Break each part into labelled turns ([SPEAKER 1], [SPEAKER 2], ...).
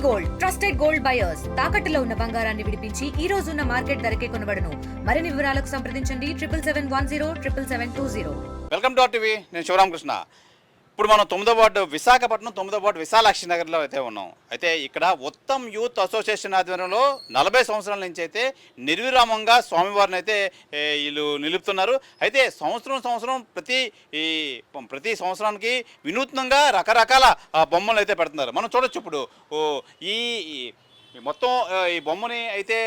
[SPEAKER 1] Gold trusted gold buyers తాకట్టులో ఉన్న బంగారాన్ని విడిపించి ఈ రోజు ఉన్న మార్కెట్ ధరకే కొనబడును. మరిన్ని వివరాలకు సంప్రదించండి 77710720.
[SPEAKER 2] Welcome to TV. నేను శివరామకృష్ణ. ఇప్పుడు మనం 9వ వార్డు విశాఖపట్నం 9వ వార్డు విశాలాక్షి నగర్లో అయితే ఉన్నాం. అయితే ఇక్కడ ఉత్తమ్ యూత్ అసోసియేషన్ ఆధ్వర్యంలో 40 సంవత్సరాల నుంచి అయితే నిర్విరామంగా స్వామివారిని అయితే వీళ్ళు నిలుపుతున్నారు. అయితే సంవత్సరం ప్రతి సంవత్సరానికి వినూత్నంగా రకరకాల బొమ్మలు అయితే పెడుతున్నారు. మనం చూడొచ్చు ఇప్పుడు ఈ మొత్తం ఈ బొమ్మని అయితే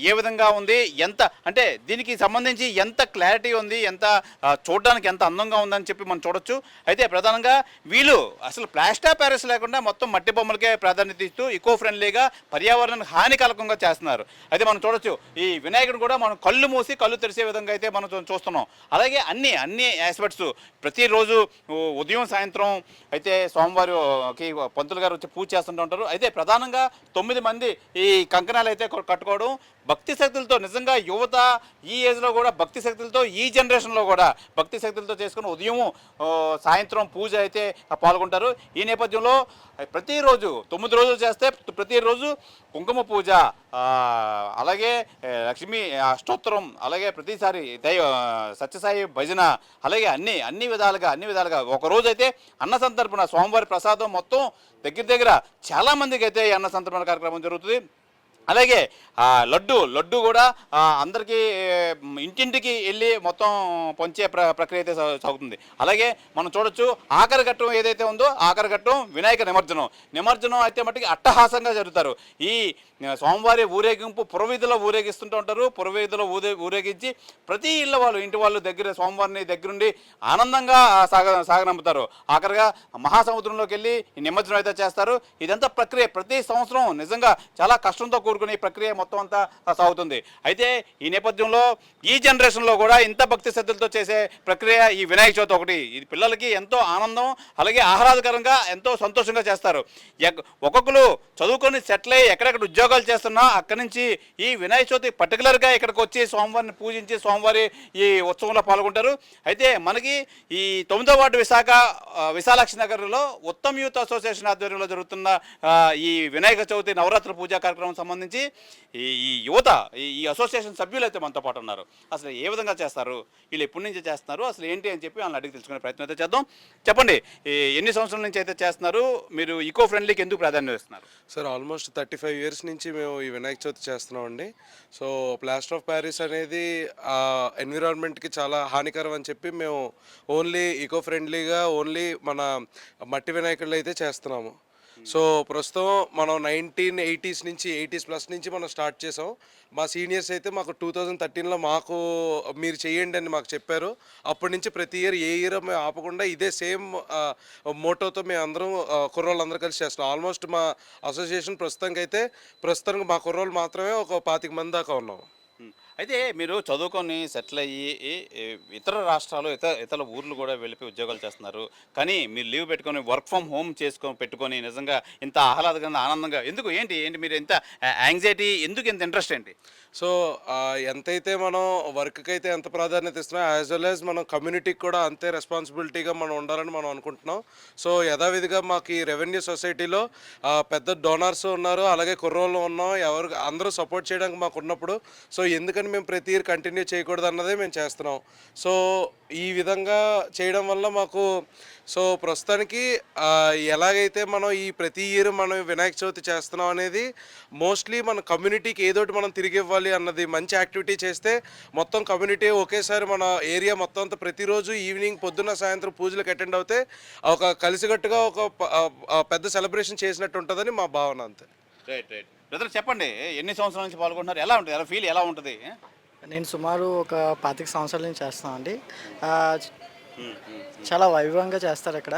[SPEAKER 2] ఏ విధంగా ఉంది, ఎంత అంటే దీనికి సంబంధించి ఎంత క్లారిటీ ఉంది, ఎంత చూడడానికి ఎంత అందంగా ఉందని చెప్పి మనం చూడొచ్చు. అయితే ప్రధానంగా వీళ్ళు అసలు ప్లాస్టర్ ఆఫ్ ప్యారిస్ లేకుండా మొత్తం మట్టి బొమ్మలకే ప్రాధాన్యత ఇస్తూ ఈకో ఫ్రెండ్లీగా పర్యావరణానికి హానికరకంగా చేస్తున్నారు. అయితే మనం చూడొచ్చు ఈ వినాయకుడు కూడా మనం కళ్ళు మూసి కళ్ళు తెరిసే విధంగా అయితే మనం చూస్తున్నాం. అలాగే అన్ని ఆస్పెక్ట్స్ ప్రతిరోజు ఉదయం సాయంత్రం అయితే స్వామివారికి పంతులు గారు వచ్చి పూజ చేస్తుంటూ ఉంటారు. అయితే ప్రధానంగా 9 మంది ఈ కంకణాలు అయితే కట్టుకోవడం భక్తి శక్తులతో, నిజంగా యువత ఈ ఏజ్లో కూడా భక్తి శక్తులతో, ఈ జనరేషన్లో కూడా భక్తి శక్తులతో చేసుకుని ఉదయం సాయంత్రం పూజ అయితే పాల్గొంటారు. ఈ నేపథ్యంలో ప్రతిరోజు 9 రోజులు చేస్తే ప్రతిరోజు కుంకుమ పూజ, అలాగే లక్ష్మీ అష్టోత్తరం, అలాగే ప్రతిసారి సత్యసాయి భజన, అలాగే అన్ని విధాలుగా ఒకరోజు అయితే అన్న సంతర్పణ, స్వామివారి ప్రసాదం మొత్తం దగ్గర చాలామందికి అయితే అన్న సంతర్పణ కార్యక్రమం జరుగుతుంది. అలాగే లడ్డు కూడా అందరికీ ఇంటింటికి వెళ్ళి మొత్తం పంచే ప్రక్రియ అయితే సాగుతుంది. అలాగే మనం చూడొచ్చు ఆఖరి ఘట్టం ఏదైతే ఉందో ఆఖరి ఘట్టం వినాయక నిమజ్జనం అయితే మట్టుకి అట్టహాసంగా జరుగుతారు. ఈ స్వామివారి ఊరేగింపు పురవీధిలో ఊరేగిస్తుంటూ ఉంటారు. పురవీధిలో ఊరేగించి ప్రతి ఇంటి వాళ్ళు దగ్గర స్వామివారిని దగ్గరుండి ఆనందంగా సాగనంపుతారు. ఆఖరిగా మహాసముద్రంలోకి వెళ్ళి ఈ నిమజ్జనం అయితే చేస్తారు. ఇదంతా ప్రక్రియ ప్రతి సంవత్సరం నిజంగా చాలా కష్టంతో కూడుకునే ప్రక్రియ మొత్తం అంతా సాగుతుంది. అయితే ఈ నేపథ్యంలో ఈ జనరేషన్లో కూడా ఇంత భక్తి శ్రద్ధలతో చేసే ప్రక్రియ ఈ వినాయక చవితి ఒకటి. ఇది పిల్లలకి ఎంతో ఆనందం, అలాగే ఆహ్లాదకరంగా ఎంతో సంతోషంగా చేస్తారు. ఒక్కొక్కరు చదువుకొని సెటిల్ అయ్యి ఎక్కడెక్కడ ఉద్యోగాలు చేస్తున్నా అక్కడి నుంచి ఈ వినాయక చవితి పర్టికులర్గా ఇక్కడికి వచ్చి స్వామివారిని పూజించి స్వామివారి ఈ ఉత్సవంలో పాల్గొంటారు. అయితే మనకి ఈ 9వ వార్డు విశాలాక్షి నగర్లో ఉత్తమ్ యూత్ అసోసియేషన్ ఆధ్వర్యంలో జరుగుతున్న ఈ వినాయక చవితి నవరాత్రి పూజా కార్యక్రమం సంబంధించి ఈ యువత, ఈ అసోసియేషన్ సభ్యులు అయితే మనతో పాటు ఉన్నారు. అసలు ఏ విధంగా చేస్తారు, వీళ్ళు ఎప్పటి నుంచి చేస్తున్నారు, అసలు ఏంటి అని చెప్పి వాళ్ళని అడిగి తెలుసుకునే ప్రయత్నం అయితే చేద్దాం. చెప్పండి, ఎన్ని సంవత్సరాల నుంచి అయితే చేస్తున్నారు, మీరు ఈకో ఫ్రెండ్లీకి ఎందుకు ప్రాధాన్యత ఇస్తున్నారు?
[SPEAKER 3] సార్ ఆల్మోస్ట్ 35 ఇయర్స్ నుంచి మేము ఈ వినాయక చవితి చేస్తున్నామండి. సో ప్లాస్టర్ ఆఫ్ ప్యారిస్ అనేది ఎన్విరాన్మెంట్కి చాలా హానికరం అని చెప్పి మేము ఓన్లీ ఈకో ఫ్రెండ్లీగా ఓన్లీ మన మట్టి వినాయకుళ్ళు అయితే చేస్తున్నాము. సో ప్రస్తుతం మనం 1980s నుంచి 80s+ నుంచి మనం స్టార్ట్ చేసాం. మా సీనియర్స్ అయితే మాకు 2013లో మాకు మీరు చేయండి అని మాకు చెప్పారు. అప్పటి నుంచి ప్రతి ఇయర్ ఏ ఇయర్ మేము ఆపకుండా ఇదే సేమ్ మోటోతో మేము అందరం కుర్రోళ్ళందరూ కలిసి చేస్తున్నాం. ఆల్మోస్ట్ మా అసోసియేషన్ ప్రస్తుతానికి మా కుర్రోళ్ళు మాత్రమే ఒక 25 మంది దాకా ఉన్నాం.
[SPEAKER 2] అయితే మీరు చదువుకొని సెటిల్ అయ్యి ఇతర రాష్ట్రాలు ఇతర ఊర్లు కూడా వెళ్ళిపోయి ఉద్యోగాలు చేస్తున్నారు. కానీ మీరు లీవ్ పెట్టుకొని వర్క్ ఫ్రమ్ హోమ్ పెట్టుకొని నిజంగా ఇంత ఆహ్లాదకరంగా ఆనందంగా ఎందుకు, ఏంటి మీరు ఎంత యాంగ్జైటీ, ఎందుకు ఇంత ఇంట్రెస్ట్ ఏంటి?
[SPEAKER 3] సో ఎంతైతే మనం వర్క్కి అయితే ఎంత ప్రాధాన్యత ఇస్తున్నాం, యాజ్ వెల్ యాజ్ మనం కమ్యూనిటీకి కూడా అంతే రెస్పాన్సిబిలిటీగా మనం ఉండాలని మనం అనుకుంటున్నాం. సో యథావిధిగా మాకు ఈ రెవెన్యూ సొసైటీలో పెద్ద డోనర్స్ ఉన్నారు, అలాగే కుర్రోళ్ళు ఉన్నాం, అందరూ సపోర్ట్ చేయడానికి మాకు ఉన్నప్పుడు సో ఎందుకంటే మేము ప్రతి ఇయర్ కంటిన్యూ చేయకూడదు అన్నదే మేము చేస్తున్నాం. సో ఈ విధంగా చేయడం వల్ల మాకు సో ప్రస్తుతానికి ఎలాగైతే మనం ఈ ప్రతి ఇయర్ మనం వినాయక చవితి చేస్తున్నాం అనేది మోస్ట్లీ మన కమ్యూనిటీకి ఏదోటి మనం తిరిగి ఇవ్వాలి అన్నది మంచి యాక్టివిటీ చేస్తే మొత్తం కమ్యూనిటీ ఒకేసారి మన ఏరియా మొత్తం అంతా ప్రతిరోజు ఈవినింగ్ పొద్దున్న సాయంత్రం పూజలకు అటెండ్ అవుతే ఒక కలిసికట్టుగా ఒక పెద్ద సెలబ్రేషన్ చేసినట్టు ఉంటుందని మా భావన. అంతే.
[SPEAKER 2] రైట్. బ్రదర్ చెప్పండి, ఎన్ని సంవత్సరాల నుంచి పాల్గొంటున్నారు, ఎలా ఉంటుంది, ఫీల్ ఎలా ఉంటుంది?
[SPEAKER 4] నేను సుమారు ఒక 25 సంవత్సరాల నుంచి చేస్తున్నాను అండి. చాలా వైభవంగా చేస్తారు ఇక్కడ.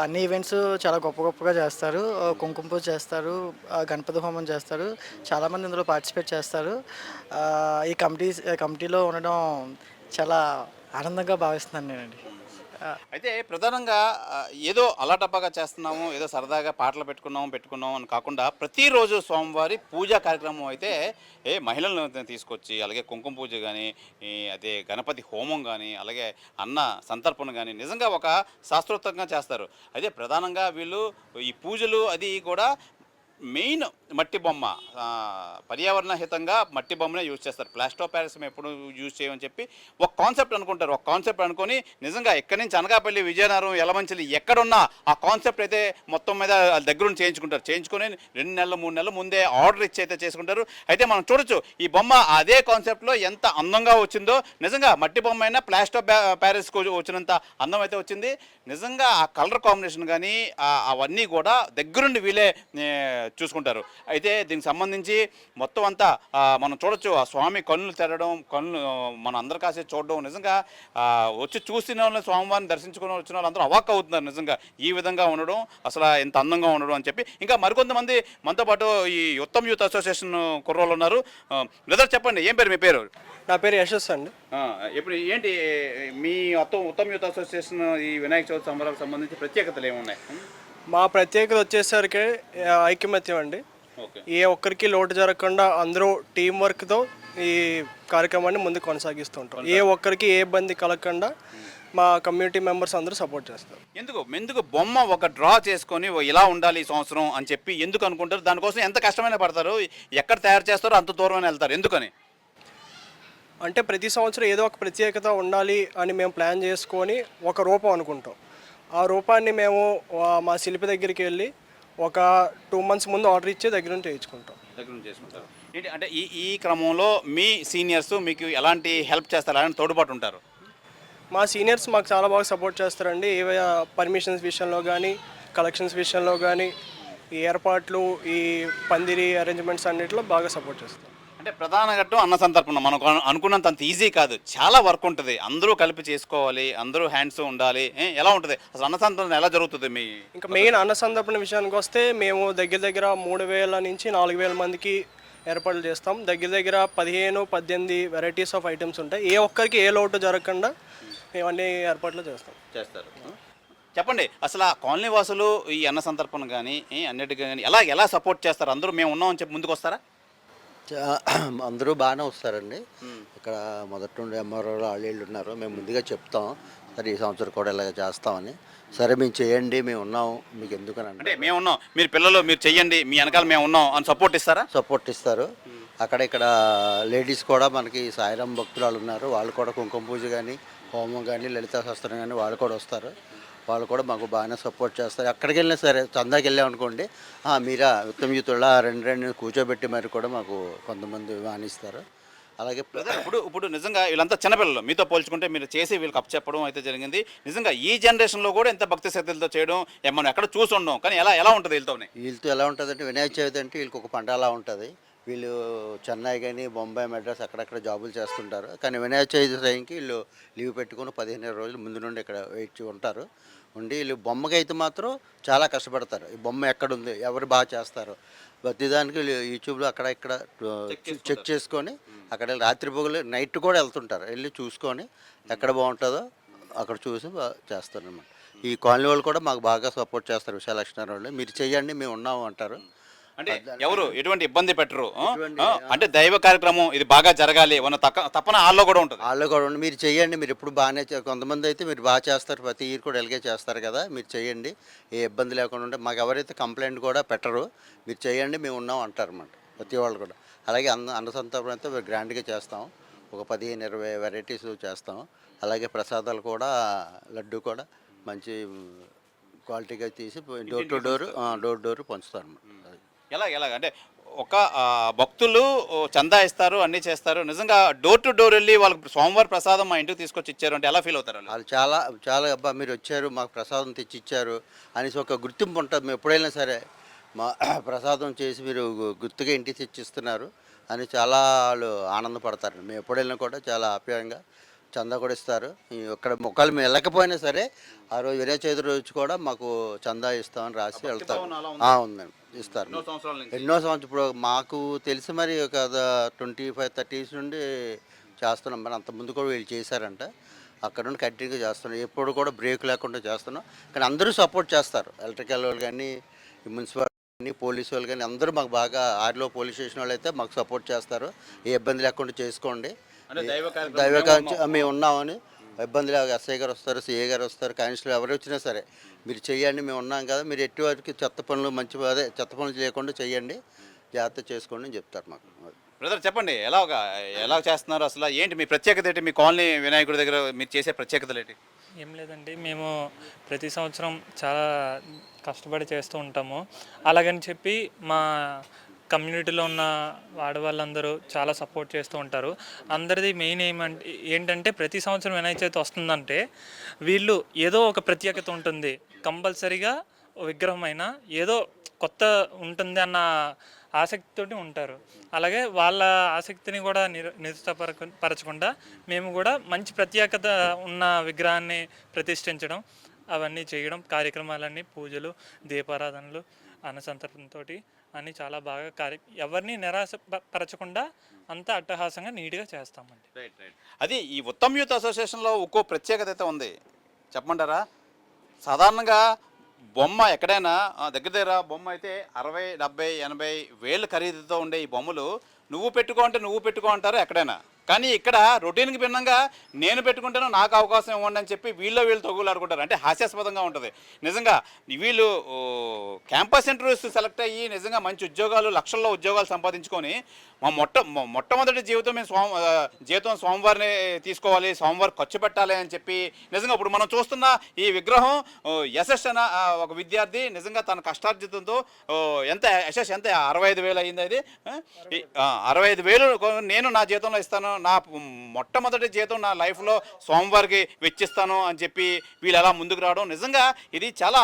[SPEAKER 4] అన్ని ఈవెంట్స్ చాలా గొప్పగా చేస్తారు. కుంకుమ పూజ చేస్తారు, గణపతి హోమం చేస్తారు, చాలామంది ఇందులో పార్టిసిపేట్ చేస్తారు. ఈ కమిటీలో ఉండడం చాలా ఆనందంగా భావిస్తున్నాను నేనండి.
[SPEAKER 2] అయితే ప్రధానంగా ఏదో అలాటప్పగా చేస్తున్నాము, ఏదో సరదాగా పాటలు పెట్టుకున్నాం అని కాకుండా ప్రతిరోజు స్వామివారి పూజా కార్యక్రమం అయితే మహిళలను తీసుకొచ్చి, అలాగే కుంకుమ పూజ కానీ, అదే గణపతి హోమం కానీ, అలాగే అన్న సంతర్పణ కానీ నిజంగా ఒక శాస్త్రోక్తంగా చేస్తారు. అయితే ప్రధానంగా వీళ్ళు ఈ పూజలు అది కూడా మెయిన్ మట్టి బొమ్మ పర్యావరణ హితంగా మట్టి బొమ్మనే యూజ్ చేస్తారు. ప్లాస్టర్ ఆఫ్ ప్యారిస్ ఎప్పుడు యూజ్ చేయమని చెప్పి ఒక కాన్సెప్ట్ అనుకుంటారు. ఒక కాన్సెప్ట్ అనుకొని నిజంగా ఎక్కడి నుంచి అనకాపల్లి, విజయనగరం, యలమంచిలి ఎక్కడున్నా ఆ కాన్సెప్ట్ అయితే మొత్తం మీద దగ్గరుండి చేయించుకొని 2 నెలలు 3 నెలల ముందే ఆర్డర్ ఇచ్చి అయితే చేసుకుంటారు. అయితే మనం చూడొచ్చు ఈ బొమ్మ అదే కాన్సెప్ట్లో ఎంత అందంగా వచ్చిందో. నిజంగా మట్టి బొమ్మ అయినా ప్లాస్టర్ ఆఫ్ ప్యారిస్కు వచ్చినంత అందం అయితే వచ్చింది. నిజంగా ఆ కలర్ కాంబినేషన్ కానీ అవన్నీ కూడా దగ్గరుండి వీళ్ళే చూసుకుంటారు. అయితే దీనికి సంబంధించి మొత్తం అంతా మనం చూడొచ్చు. ఆ స్వామి కన్నులు తెరడం, కన్నులు మనం అందరు కాసే చూడడం, నిజంగా వచ్చి చూసిన వాళ్ళు, స్వామివారిని దర్శించుకుని వచ్చిన వాళ్ళు అందరూ అవాక్ అవుతున్నారు. నిజంగా ఈ విధంగా ఉండడం, అసలు ఎంత అందంగా ఉండడం అని చెప్పి. ఇంకా మరికొంతమంది మనతో పాటు ఈ ఉత్తమ్ యూత్ అసోసియేషన్ కుర్రోళ్ళు ఉన్నారు. బ్రదర్ చెప్పండి, ఏం పేరు మీ పేరు?
[SPEAKER 5] నా పేరు యశస్ అండి.
[SPEAKER 2] ఇప్పుడు ఏంటి మీ ఉత్తమ్ యూత్ అసోసియేషన్ ఈ వినాయక చవితి సంబరాలకు సంబంధించి ప్రత్యేకతలు ఏమున్నాయి?
[SPEAKER 5] మా ప్రత్యేకత వచ్చేసరికి ఐకమత్యం అండి.
[SPEAKER 2] ఓకే.
[SPEAKER 5] ఏ ఒక్కరికి లోటు జరగకుండా అందరూ టీం వర్క్తో ఈ కార్యక్రమాన్ని ముందు కొనసాగిస్తుంటాం. ఏ ఒక్కరికి ఏ ఇబ్బంది కలగకుండా మా కమ్యూనిటీ మెంబర్స్ అందరూ సపోర్ట్ చేస్తారు.
[SPEAKER 2] ఎందుకు బొమ్మ ఒక డ్రా చేసుకొని ఇలా ఉండాలి ఈ సంవత్సరం అని చెప్పి ఎందుకు అనుకుంటారు? దానికోసం ఎంత కష్టమైన పడతారు? ఎక్కడ తయారు చేస్తారో అంత దూరమైన వెళ్తారు. ఎందుకని?
[SPEAKER 5] అంటే ప్రతి సంవత్సరం ఏదో ఒక ప్రత్యేకత ఉండాలి అని మేము ప్లాన్ చేసుకొని ఒక రూపం అనుకుంటాం. ఆ రూపాన్ని మేము మా శిల్పి దగ్గరికి వెళ్ళి ఒక 2 months ముందు ఆర్డర్ ఇచ్చి దగ్గర నుంచి చేయించుకుంటాం.
[SPEAKER 2] ఏంటి అంటే ఈ క్రమంలో మీ సీనియర్స్ మీకు ఎలాంటి హెల్ప్ చేస్తారు, ఎలాంటి తోడ్పాటు ఉంటారు?
[SPEAKER 5] మా సీనియర్స్ మాకు చాలా బాగా సపోర్ట్ చేస్తారండి. ఏ పర్మిషన్స్ విషయంలో కానీ, కలెక్షన్స్ విషయంలో కానీ, ఈ ఏర్పాట్లు, ఈ పందిరి అరేంజ్మెంట్స్ అన్నిటిలో బాగా సపోర్ట్ చేస్తారు.
[SPEAKER 2] అంటే ప్రధాన ఘట్టం అన్న సంతర్పణ. మనకు అనుకున్నంత అంత ఈజీ కాదు, చాలా వర్క్ ఉంటుంది. అందరూ కలిపి చేసుకోవాలి, అందరూ హ్యాండ్స్ ఉండాలి. ఎలా ఉంటుంది అసలు అన్న సంతర్పణ ఎలా జరుగుతుంది? మీ
[SPEAKER 5] ఇంకా మెయిన్ అన్న సంతర్పణ విషయానికి వస్తే మేము దగ్గర 3,000 నుంచి 4,000 మందికి ఏర్పాట్లు చేస్తాం. దగ్గర 15-18 వెరైటీస్ ఆఫ్ ఐటమ్స్ ఉంటాయి. ఏ ఒక్కరికి ఏ లోటు జరగకుండా మేము అన్ని ఏర్పాట్లు చేస్తారు.
[SPEAKER 2] చెప్పండి, అసలు ఆ కాలనీ వాసులు ఈ అన్న సంతర్పణ కానీ అన్నిటికీ కానీ ఎలా సపోర్ట్ చేస్తారు? అందరూ మేము ఉన్నామని చెప్పి ముందుకు వస్తారా?
[SPEAKER 6] అందరూ బాగానే వస్తారండి. ఇక్కడ మొదటి నుండి ఎంఆర్ఓ వాళ్ళు ఉన్నారు. మేము ముందుగా చెప్తాం, సరే ఈ సంవత్సరం కూడా ఇలాగ చేస్తామని. సరే మేము చేయండి, మేము ఉన్నాం, మీకు ఎందుకని
[SPEAKER 2] అంటే మేము ఉన్నాం, మీరు పిల్లలు మీరు చెయ్యండి, మీ వెనకాల మేము ఉన్నాం అని సపోర్ట్ ఇస్తారా?
[SPEAKER 6] సపోర్ట్ ఇస్తారు. ఇక్కడ లేడీస్ కూడా మనకి సాయిరాం భక్తులు ఉన్నారు. వాళ్ళు కూడా కుంకుమ పూజ కానీ, హోమం కానీ, లలితా శాస్త్రం కానీ వాళ్ళు కూడా వస్తారు. వాళ్ళు కూడా మాకు బాగానే సపోర్ట్ చేస్తారు. ఎక్కడికి వెళ్ళినా సరే, చందాకి వెళ్ళామనుకోండి, మీరా ఉత్తమ్ యూతుల రెండు కూర్చోబెట్టి మరి కూడా మాకు కొంతమంది మానిస్తారు. అలాగే
[SPEAKER 2] ఇప్పుడు నిజంగా వీళ్ళంతా చిన్నపిల్లలు, మీతో పోల్చుకుంటే మీరు చేసి వీళ్ళకి అప్ చెప్పడం అయితే జరిగింది. నిజంగా ఈ జనరేషన్లో కూడా ఎంత భక్తి శ్రద్ధలతో చేయడం మనం ఎక్కడ చూసి ఉన్నాం. కానీ ఎలా ఉంటుంది వీళ్ళతో
[SPEAKER 6] ఎలా ఉంటుంది అంటే, వినాయక చవితి అంటే వీళ్ళకి ఒక పంట అలా ఉంటుంది. వీళ్ళు చెన్నై కానీ, బొంబాయి, మెడ్రాస్ అక్కడక్కడ జాబులు చేస్తుంటారు. కానీ వినాయక చవితి టైంకి వీళ్ళు లీవ్ పెట్టుకుని 15 రోజులు ముందు నుండి ఇక్కడ వెయిట్ ఉంటారు. వీళ్ళు బొమ్మకి అయితే మాత్రం చాలా కష్టపడతారు. ఈ బొమ్మ ఎక్కడుంది, ఎవరు బాగా చేస్తారు, ప్రతిదానికి వీళ్ళు యూట్యూబ్లో అక్కడ ఇక్కడ చెక్ చేసుకొని అక్కడ రాత్రి పొగలు నైట్ కూడా వెళ్తుంటారు. వెళ్ళి చూసుకొని ఎక్కడ బాగుంటుందో అక్కడ చూసి చేస్తారు అన్నమాట. ఈ కాలనీ వాళ్ళు కూడా మాకు బాగా సపోర్ట్ చేస్తారు. విశాలక్ష్మి వాళ్ళు మీరు చెయ్యండి, మేము ఉన్నాము అంటారు.
[SPEAKER 2] అంటే ఎవరు ఎటువంటి ఇబ్బంది పెట్టరు. అంటే దైవ కార్యక్రమం ఇది బాగా జరగాలి అన్న తప్పన వాళ్ళు కూడా ఉంటుంది.
[SPEAKER 6] మీరు చెయ్యండి, మీరు ఎప్పుడు బాగానే కొంతమంది అయితే మీరు బాగా చేస్తారు, ప్రతి ఇయర్ కూడా ఎలాగే చేస్తారు కదా, మీరు చెయ్యండి, ఏ ఇబ్బంది లేకుండా ఉంటే మాకు ఎవరైతే కంప్లైంట్ కూడా పెట్టరు, మీరు చెయ్యండి మేము ఉన్నాం అంటారు అన్నమాట ప్రతి వాళ్ళు కూడా. అలాగే అన్న సంతర్పణ అయితే గ్రాండ్గా చేస్తాం. ఒక 15-20 వెరైటీస్ చేస్తాం. అలాగే ప్రసాదాలు కూడా, లడ్డు కూడా మంచి క్వాలిటీగా తీసి డోర్ డోర్ పంచుతారు.
[SPEAKER 2] ఎలా అంటే ఒక భక్తులు చందా ఇస్తారు, అన్నీ చేస్తారు. నిజంగా డోర్ టు డోర్ వెళ్ళి వాళ్ళకి స్వామివారి ప్రసాదం మా ఇంటికి తీసుకొచ్చి ఇచ్చారు అంటే ఎలా ఫీల్ అవుతారు?
[SPEAKER 6] వాళ్ళు చాలా అబ్బా మీరు వచ్చారు, మాకు ప్రసాదం తెచ్చి ఇచ్చారు అనేసి ఒక గుర్తింపు ఉంటుంది. మేము ఎప్పుడైనా సరే మా ప్రసాదం చేసి మీరు గుర్తుగా ఇంటికి తెచ్చిస్తున్నారు అని చాలా వాళ్ళు ఆనందపడతారు. మేము ఎప్పుడైనా కూడా చాలా ఆప్యాయంగా చందా కూడా ఇస్తారు. ఇక్కడ మొక్కలు మేము వెళ్ళకపోయినా సరే ఆ రోజు వినాయక చవితి రోజు కూడా మాకు చందా ఇస్తామని రాసి వెళ్తారు. ఉందండి, ఇస్తారు. ఎన్నో సంవత్సరం ఇప్పుడు మాకు తెలిసి మరి ఒక 25-30 నుండి చేస్తున్నాం. మరి అంతకుముందు కూడా వీళ్ళు చేశారంట. అక్కడ నుండి కంటిన్యూగా చేస్తున్నాం. ఎప్పుడు కూడా బ్రేక్ లేకుండా చేస్తున్నాం. కానీ అందరూ సపోర్ట్ చేస్తారు. ఎలక్ట్రికల్ వాళ్ళు కానీ, మున్సిపల్ కానీ, పోలీసు వాళ్ళు కానీ అందరూ మాకు బాగా, ఆర్లో పోలీస్ స్టేషన్ వాళ్ళు అయితే మాకు సపోర్ట్ చేస్తారు. ఏ ఇబ్బంది లేకుండా చేసుకోండి, దైవ మేము ఉన్నామని ఇబ్బంది లేక ఎస్ఐ గారు వస్తారు, సిఐ గారు వస్తారు, కానిస్టేబుల్ ఎవరు వచ్చినా సరే మీరు చేయండి, మేము ఉన్నాం కదా, మీరు ఎట్టి వారికి చెత్త పనులు అదే చెత్త పనులు చేయకుండా చేయండి, జాగ్రత్త చేసుకోండి అని చెప్తారు మాకు.
[SPEAKER 2] బ్రదర్ చెప్పండి, ఎలా చేస్తున్నారు, అసలు ఏంటి మీ ప్రత్యేకత ఏంటి, మీ కాలనీ వినాయకుడి దగ్గర మీరు చేసే ప్రత్యేకతలు ఏంటి?
[SPEAKER 7] ఏం లేదండి, మేము ప్రతి సంవత్సరం చాలా కష్టపడి చేస్తూ ఉంటాము. అలాగని చెప్పి మా కమ్యూనిటీలో ఉన్న ఆడవాళ్ళందరూ చాలా సపోర్ట్ చేస్తూ ఉంటారు. అందరిది మెయిన్ ఏంటంటే ప్రతి సంవత్సరం వినాయక చవితి వస్తుందంటే వీళ్ళు ఏదో ఒక ప్రత్యేకత ఉంటుంది, కంపల్సరీగా విగ్రహం అయినా ఏదో కొత్త ఉంటుంది అన్న ఆసక్తితోటి ఉంటారు. అలాగే వాళ్ళ ఆసక్తిని కూడా నిరుత్సాహపరచకుండా మేము కూడా మంచి ప్రత్యేకత ఉన్న విగ్రహాన్ని ప్రతిష్ఠించడం, అవన్నీ చేయడం, కార్యక్రమాలన్నీ పూజలు, దీపారాధనలు, అన్నసంతర్పణతో అన్నీ చాలా బాగా ఎవరిని నిరాశపరచకుండా అంతా అట్టహాసంగా నీట్గా చేస్తామండి.
[SPEAKER 2] రైట్. అది ఈ ఉత్తమ్ యూత్ అసోసియేషన్లో ఒక్కో ప్రత్యేకత అయితే ఉంది, చెప్పమంటారా? సాధారణంగా బొమ్మ ఎక్కడైనా దగ్గర బొమ్మ అయితే 60, 70, 80 వేలు ఖరీదుతో ఉండే ఈ బొమ్మలు నువ్వు పెట్టుకో అంటారు ఎక్కడైనా. కానీ ఇక్కడ రొటీన్కి భిన్నంగా నేను పెట్టుకుంటాను, నాకు అవకాశం ఇవ్వండి అని చెప్పి వీళ్ళు తగులాడుకుంటారు. అంటే హాస్యాస్పదంగా ఉంటుంది నిజంగా. వీళ్ళు క్యాంపస్ ఇంటర్వ్యూస్ సెలెక్ట్ అయ్యి నిజంగా మంచి ఉద్యోగాలు, లక్షల్లో ఉద్యోగాలు సంపాదించుకొని మా మొట్టమొదటి జీవితం స్వామివారిని తీసుకోవాలి, స్వామివారి ఖర్చు పెట్టాలి అని చెప్పి నిజంగా ఇప్పుడు మనం చూస్తున్న ఈ విగ్రహం యశస్ అన్న ఒక విద్యార్థి నిజంగా తన కష్టార్జితంతో ఎంత 65,000 అయింది. అది 65,000 నేను నా జీతంలో ఇస్తాను, నా మొట్టమొదటి జీతం నా లైఫ్లో స్వామివారికి వెచ్చిస్తాను అని చెప్పి వీళ్ళు ఎలా ముందుకు రావడం నిజంగా ఇది చాలా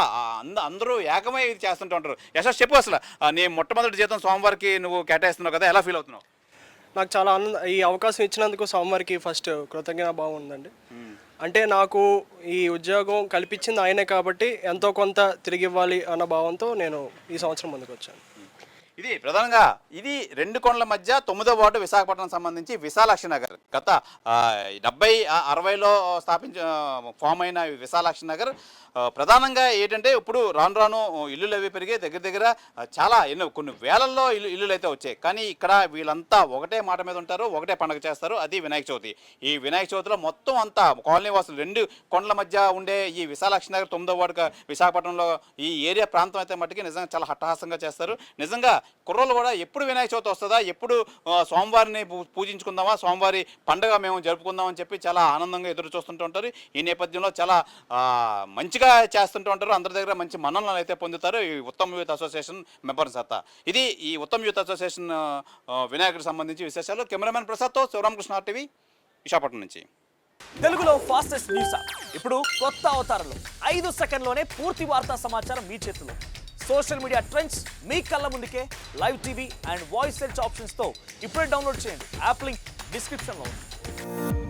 [SPEAKER 2] అందరూ ఏకమై ఇది చేస్తుంటూ ఉంటారు. యశస్ చెప్పు, అసలు నీ మొట్టమొదటి జీతం స్వామివారికి నువ్వు కేటాయిస్తున్నావు కదా, ఎలా ఫీల్ అవుతున్నావు?
[SPEAKER 5] నాకు చాలా ఈ అవకాశం ఇచ్చినందుకు స్వామివారికి ఫస్ట్ కృతజ్ఞత భావం ఉందండి. అంటే నాకు ఈ ఉద్యోగం కల్పించింది ఆయనే కాబట్టి ఎంతో కొంత తిరిగి ఇవ్వాలి అన్న భావంతో నేను ఈ సంవత్సరం ముందుకు వచ్చాను.
[SPEAKER 2] ఇది ప్రధానంగా ఇది 2 కొండల మధ్య 9వ వార్డు విశాఖపట్నం సంబంధించి విశాలాక్షి నగర్ గత 70-60లో ఫామ్ అయిన విశాలాక్షి నగర్ ప్రధానంగా ఏంటంటే ఇప్పుడు రాను ఇల్లులు అవి పెరిగి దగ్గర చాలా కొన్ని వేలల్లో ఇల్లులు అయితే వచ్చాయి. కానీ ఇక్కడ వీళ్ళంతా ఒకటే మాట మీద ఉంటారు, ఒకటే పండుగ చేస్తారు, అది వినాయక చవితి. ఈ వినాయక చవితిలో మొత్తం అంతా కాలనీ వాసులు 2 కొండల మధ్య ఉండే ఈ విశాలాక్షి నగర్ 9వ వార్డు విశాఖపట్నంలో ఈ ఏరియా ప్రాంతం అయితే మట్టుకి నిజంగా చాలా హట్టహాసంగా చేస్తారు. నిజంగా కుర్రోళ్ళు కూడా ఎప్పుడు వినాయక చవితి వస్తుందా, ఎప్పుడు స్వామివారిని పూజించుకుందామా, స్వామివారి పండుగ మేము జరుపుకుందాం అని చెప్పి చాలా ఆనందంగా ఎదురు చూస్తుంటూ ఉంటారు. ఈ నేపథ్యంలో చాలా మంచిగా చేస్తుంటూ ఉంటారు, అందరి దగ్గర మంచి మన్ననలు అయితే పొందుతారు ఈ ఉత్తమ్ యూత్ అసోసియేషన్ మెంబర్స్ అంతా. ఇది ఈ ఉత్తమ్ యూత్ అసోసియేషన్ వినాయకుడికి సంబంధించి విశేషాలు. కెమెరామెన్ ప్రసాద్తో శివరామకృష్ణ టీవీ విశాఖపట్నం నుంచి.
[SPEAKER 8] తెలుగులో ఫాస్టెస్ట్ న్యూస్ ఇప్పుడు కొత్త అవతారంలో 5 సెకండ్లోనే పూర్తి వార్తా సమాచారం మీ చేతిలో. సోషల్ మీడియా ట్రెండ్స్ మీ కళ్ళ ముందుకే live TV and voice search ఆప్షన్స్తో ఇప్పుడే డౌన్లోడ్ చేయండి. యాప్ లింక్ డిస్క్రిప్షన్లో ఉంది.